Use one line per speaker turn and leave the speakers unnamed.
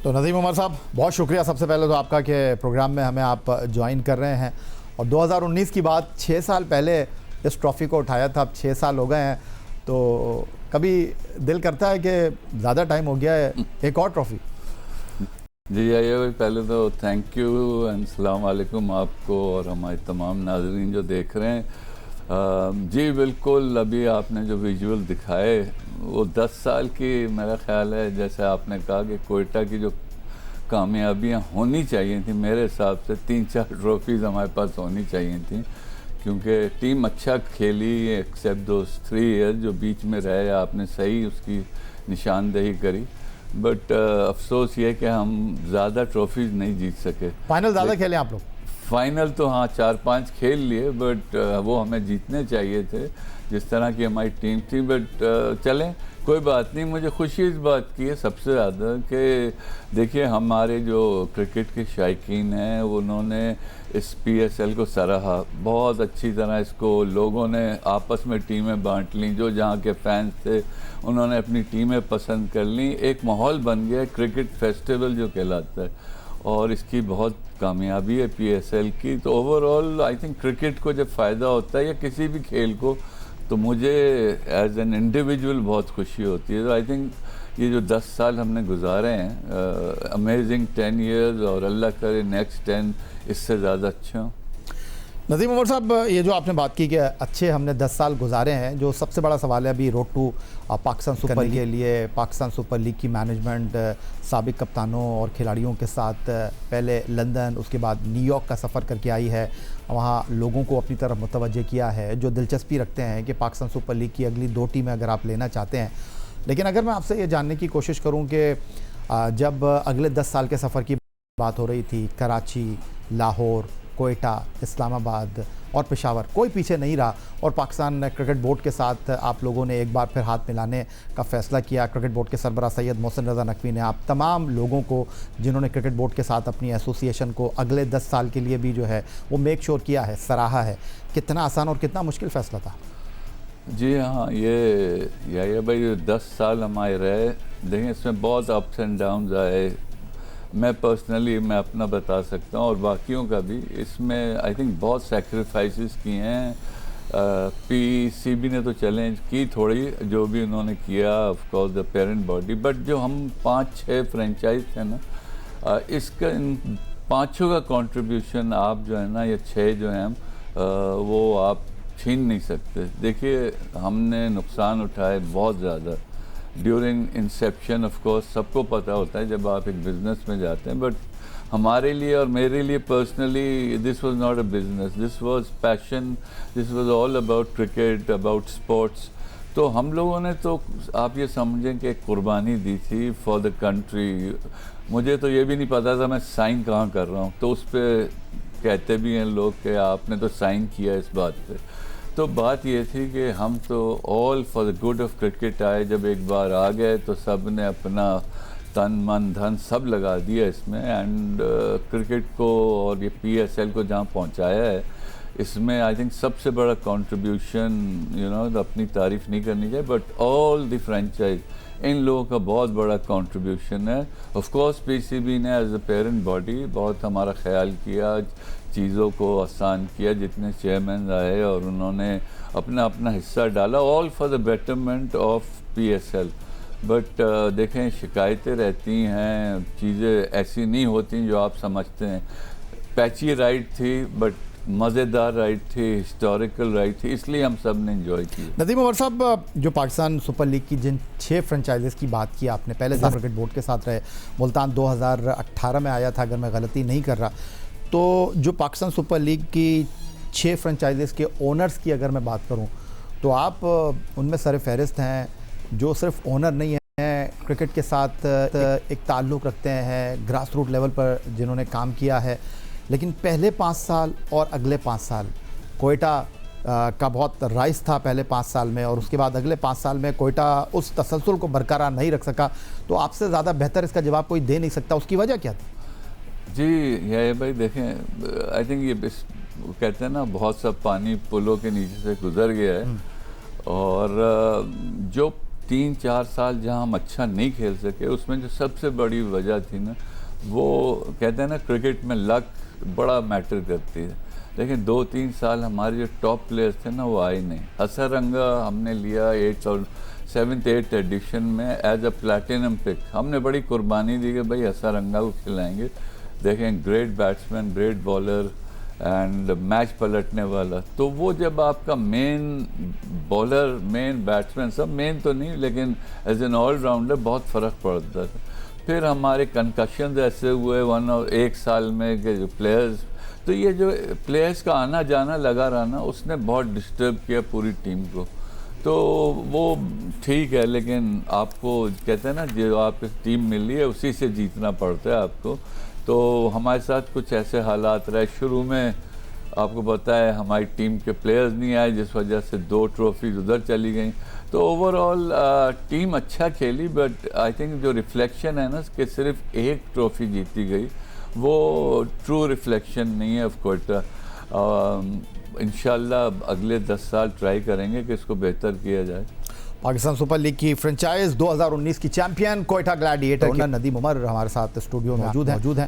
तो नदीम उमर साहब, बहुत शुक्रिया सबसे पहले तो आपका कि प्रोग्राम में हमें आप ज्वाइन कर रहे हैं। और 2019 की बात, 6 साल पहले इस ट्रॉफ़ी को उठाया था, अब 6 साल हो गए हैं। तो कभी दिल करता है कि ज़्यादा टाइम हो गया है, एक और ट्रॉफ़ी।
जी आइए भाई, पहले तो थैंक यू एंड सलाम वालेकुम आपको और हमारे तमाम नाज़रीन जो देख रहे हैं। जी बिल्कुल, अभी आपने जो विजुअल दिखाए वो 10 साल की, मेरा ख्याल है जैसे आपने कहा कि कोयटा की जो कामयाबियां होनी चाहिए थी, मेरे हिसाब से 3-4 ट्रॉफीज़ हमारे पास होनी चाहिए थी, क्योंकि टीम अच्छा खेली एक्सेप्ट दो 3 ईयर जो बीच में रहे। आपने सही उसकी निशानदेही करी, बट अफसोस ये कि हम ज़्यादा ट्रॉफीज़ नहीं जीत सके।
फाइनल ज़्यादा खेले आप लोग?
फाइनल तो हाँ 4-5 खेल लिए, बट वो हमें जीतने चाहिए थे जिस तरह की हमारी टीम थी। बट चलें, कोई बात नहीं। मुझे खुशी इस बात की है सबसे ज़्यादा कि देखिए हमारे जो क्रिकेट के शायकीन हैं उन्होंने इस PSL को सराहा बहुत अच्छी तरह। इसको लोगों ने आपस में टीमें बांट लीं, जो जहाँ के फैंस थे उन्होंने अपनी टीमें पसंद कर लीं। एक माहौल बन गया क्रिकेट फेस्टिवल जो कहलाता है, और इसकी बहुत कामयाबी है PSL की। तो ओवरऑल आई थिंक क्रिकेट को जब फ़ायदा होता है या किसी भी खेल को, तो मुझे एज एन इंडिविजुअल बहुत खुशी होती है। तो आई थिंक ये जो 10 साल हमने गुजारे हैं, अमेजिंग 10 इयर्स, और अल्लाह करे नेक्स्ट 10 इससे ज़्यादा अच्छे हों।
नदीम उमर साहब, ये जो आपने बात की कि अच्छे हमने 10 साल गुजारे हैं, जो सबसे बड़ा सवाल है अभी road to Pakistan Super League के लिए, पाकिस्तान सुपर लीग की मैनेजमेंट साबिक कप्तानों और खिलाड़ियों के साथ पहले लंदन, उसके बाद न्यूयॉर्क का सफ़र करके आई है, वहाँ लोगों को अपनी तरफ मुतवज्जे किया है, जो दिलचस्पी रखते हैं कि पाकिस्तान सुपर लीग की अगली 2 टीमें अगर आप लेना चाहते हैं। लेकिन अगर मैं आपसे ये जानने की कोशिश करूँ कि जब अगले 10 साल के सफ़र की बात हो रही थी, कराची, लाहौर, कोयटा, इस्लामाबाद और पेशावर, कोई पीछे नहीं रहा और पाकिस्तान क्रिकेट बोर्ड के साथ आप लोगों ने एक बार फिर हाथ मिलाने का फ़ैसला किया। क्रिकेट बोर्ड के सरबराह सैयद मोहसिन रज़ा नकवी ने आप तमाम लोगों को जिन्होंने क्रिकेट बोर्ड के साथ अपनी एसोसिएशन को अगले 10 साल के लिए भी जो है वो मेक श्योर किया है, सराहा है। कितना आसान और कितना मुश्किल फ़ैसला था?
जी हाँ, ये भाई 10 साल हमारे रहे। देखिए इसमें बहुत अप्स एंड डाउन्स आए। मैं पर्सनली मैं अपना बता सकता हूँ और बाकियों का भी। इसमें आई थिंक बहुत सेक्रीफाइसेस किए हैं। PCB ने तो चैलेंज की थोड़ी, जो भी उन्होंने किया, of course the parent body, but जो हम 5-6 फ्रेंचाइज थे ना, इसका इन 5 का कंट्रीब्यूशन आप जो है ना, ये 6 जो हैं हम, वो आप छीन नहीं सकते। देखिए हमने नुकसान उठाए बहुत ज़्यादा ड्यूरिंग इंसेप्शन। ऑफ कोर्स सबको पता होता है जब आप एक बिज़नेस में जाते हैं, बट हमारे लिए और मेरे लिए personally this was not a business, this was passion, this was all about cricket, about sports. तो हम लोगों ने तो आप ये समझें कि कुर्बानी दी थी फॉर द कंट्री। मुझे तो ये भी नहीं पता था मैं साइन कहाँ कर रहा हूँ, तो उस पर कहते भी हैं लोग कि आपने तो साइन किया इस बात पे। तो बात ये थी कि हम तो all for the good of cricket आए। जब एक बार आ गए तो सब ने अपना तन मन धन सब लगा दिया इसमें, एंड क्रिकेट को और ये PSL को जहाँ पहुँचाया है, इसमें आई थिंक सबसे बड़ा कंट्रीब्यूशन अपनी तारीफ़ नहीं करनी चाहिए, बट ऑल द फ्रेंचाइज, इन लोगों का बहुत बड़ा कंट्रीब्यूशन है। ऑफ कोर्स PCB ने एज अ पेरेंट बॉडी बहुत हमारा ख्याल किया, चीज़ों को आसान किया। जितने चेयरमैन आए और उन्होंने अपना अपना हिस्सा डाला, all for the betterment of PSL। But देखें शिकायतें रहती हैं, चीज़ें ऐसी नहीं होती जो आप समझते हैं। पैची राइड थी बट मज़ेदार राइड थी, हिस्टोरिकल राइड थी, इसलिए हम सब ने एंजॉय की।
नदीम उमर साहब, जो पाकिस्तान सुपर लीग की जिन 6 फ्रेंचाइज़ की बात की आपने, पहले से क्रिकेट बोर्ड के साथ रहे, मुल्तान 2018 में आया था अगर मैं गलती नहीं कर रहा। तो जो पाकिस्तान सुपर लीग की 6 फ्रेंचाइज़ के ओनर्स की अगर मैं बात करूं, तो आप उनमें सर फहरिस्त हैं, जो सिर्फ ओनर नहीं हैं, क्रिकेट के साथ एक ताल्लुक़ रखते हैं, ग्रास रूट लेवल पर जिन्होंने काम किया है। लेकिन पहले 5 साल और अगले 5 साल कोयटा का बहुत राइज था पहले 5 साल में, और उसके बाद अगले 5 साल में कोयटा उस तसलसल को बरकरार नहीं रख सका। तो आपसे ज़्यादा बेहतर इसका जवाब कोई दे नहीं सकता, उसकी वजह क्या थी?
जी ये भाई देखें, आई थिंक ये कहते हैं ना, बहुत सा पानी पुलों के नीचे से गुजर गया है, और जो 3-4 साल जहां हम अच्छा नहीं खेल सके, उसमें जो सबसे बड़ी वजह थी ना, वो कहते हैं ना क्रिकेट में लक बड़ा मैटर करती है। लेकिन 2-3 साल हमारे जो टॉप प्लेयर्स थे ना वो आए नहीं। हसरंगा हमने लिया 8th और 7th 8th एडिशन में एज अ प्लैटिनम पिक। हमने बड़ी कुर्बानी दी कि भाई हसरंगा को खिलाएंगे। देखें, great batsman, great bowler and match पलटने वाला। तो वो जब आपका मेन बॉलर, मेन बैट्समैन, सब मेन तो नहीं लेकिन एज एन ऑलराउंडर बहुत फ़र्क पड़ता था। फिर हमारे कंकशन ऐसे हुए 1 साल में कि जो प्लेयर्स, तो ये जो प्लेयर्स का आना जाना लगा रहा ना, उसने बहुत डिस्टर्ब किया पूरी टीम को। तो वो ठीक है, लेकिन आपको कहते हैं ना जो आपकी टीम मिली है उसी से जीतना पड़ता है आपको। तो हमारे साथ कुछ ऐसे हालात रहे शुरू में, आपको पता है हमारी टीम के प्लेयर्स नहीं आए जिस वजह से 2 ट्रॉफीज उधर चली गई। तो ओवरऑल टीम अच्छा खेली, बट आई थिंक जो रिफ्लेक्शन है ना कि सिर्फ 1 ट्रॉफी जीती गई, वो ट्रू रिफ्लेक्शन नहीं है ऑफ क्वेटा। इंशाल्लाह अगले 10 साल ट्राई करेंगे कि इसको बेहतर किया जाए।
पाकिस्तान सुपर लीग की फ्रेंचाइज 2019 की चैंपियन कोयटा ग्लैडिएटर की नदीम उमर हमारे साथ स्टूडियो में मौजूद हैं।